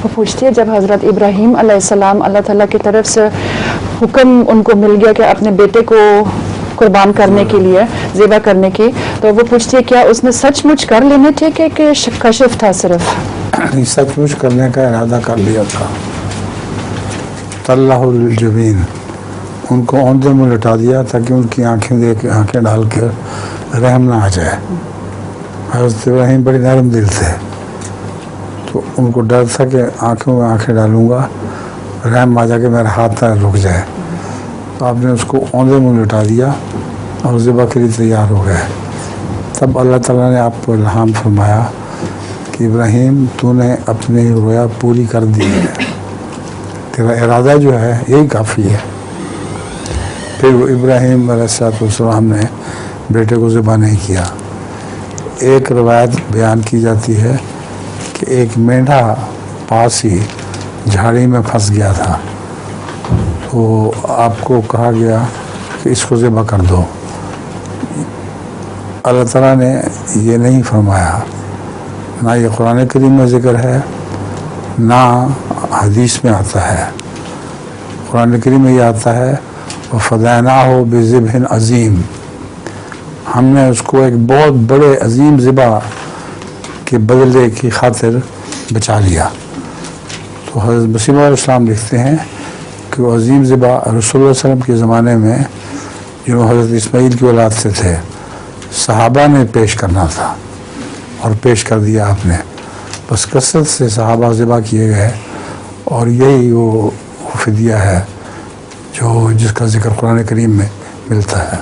وہ پوچھتی ہے جب حضرت ابراہیم علیہ السلام اللہ تعالیٰ کی طرف سے حکم ان کو مل گیا کہ اپنے بیٹے کو قربان کرنے کے لیے ذبح کرنے کی، تو وہ پوچھتی ہے کیا اس نے سچ مچ کر لینے تھے کہ کشف تھا صرف؟ سچ مچ کرنے کا ارادہ کر لیا تھا. طلّہ الجبین، ان کو اوندے منہ لٹا دیا تاکہ ان کی آنکھیں ڈال کر رحم نہ آ جائے. حضرت ابراہیم بڑی نرم دل تھے، تو ان کو ڈر تھا کہ آنکھوں میں آنکھیں ڈالوں گا رحم آ جا کے میرا ہاتھ نہ رک جائے. تو آپ نے اس کو اوندے منہ لٹا دیا اور ذبح کے لیے تیار ہو گئے. تب اللہ تعالیٰ نے آپ کو الہام فرمایا کہ ابراہیم تو نے اپنی رویا پوری کر دی ہے، تیرا ارادہ جو ہے یہی کافی ہے. پھر وہ ابراہیم علیہ السلام نے بیٹے کو ذبح نہیں کیا. ایک روایت بیان کی جاتی ہے کہ ایک مینڈھا پاس ہی جھاڑی میں پھنس گیا تھا، تو آپ کو کہا گیا کہ اس کو ذبح کر دو. اللہ تعالیٰ نے یہ نہیں فرمایا، نہ یہ قرآن کریم میں ذکر ہے نہ حدیث میں آتا ہے. قرآن کریم میں یہ آتا ہے وَفَدَيْنَاهُ بِذِبْحٍ عَظِيمٍ، ہم نے اس کو ایک بہت بڑے عظیم ذبح کے بدلے کی خاطر بچا لیا. تو حضرت مسیح علیہ السلام لکھتے ہیں کہ وہ عظیم ذبح رسول اللہ صلی اللہ علیہ وسلم کے زمانے میں جو حضرت اسماعیل کی اولاد سے تھے صحابہ نے پیش کرنا تھا اور پیش کر دیا آپ نے. بس کثرت سے صحابہ ذبح کیے گئے اور یہی وہ فدیہ ہے جو جس کا ذکر قرآن کریم میں ملتا ہے.